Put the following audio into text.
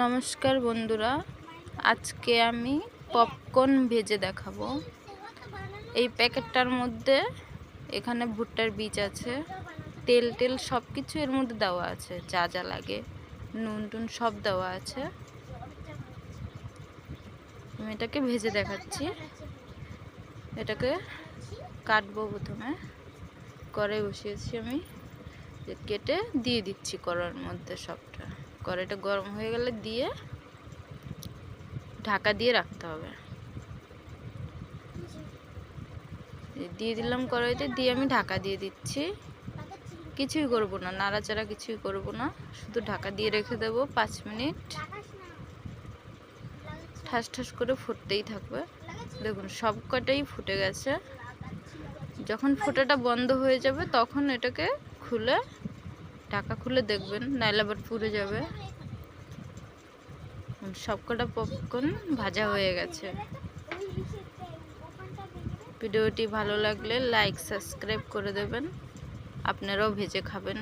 নমস্কার বন্ধুরা, আজকে আমি পপকর্ন ভেজে দেখাবো। এই প্যাকেটটার মধ্যে এখানে ভুট্টার বীজ আছে, তেল সব কিছু এর মধ্যে দেওয়া আছে, যা যা লাগে নুন টুন সব দেওয়া আছে। আমি এটাকে ভেজে দেখাচ্ছি। এটাকে কাটবো। প্রথমে কড়াই বসিয়েছি আমি, কেটে দিয়ে দিচ্ছি কড়াইয়ের মধ্যে সবটা। কড়াইটা গরম হয়ে গেলে দিয়ে ঢাকা দিয়ে রাখতে হবে। দিয়ে দিলাম কড়াইতে, দিয়ে আমি ঢাকা দিয়ে দিচ্ছি। কিছুই করব না, নাড়াচাড়া কিছুই করব না, শুধু ঢাকা দিয়ে রেখে দেবো 5 মিনিট। ঠাস ঠাস করে ফুটতেই থাকবে। দেখুন সব কটাই ফুটে গেছে। যখন ফোটাটা বন্ধ হয়ে যাবে তখন এটাকে খুলে, ঢাকা খুলে দেখবেন, নাইলে আবার পুড়ে যাবে। সবকটা পপকর্ন ভাজা হয়ে গেছে। ভিডিওটি ভালো লাগলে লাইক সাবস্ক্রাইব করে দেবেন। আপনারাও ভেজে খাবেন।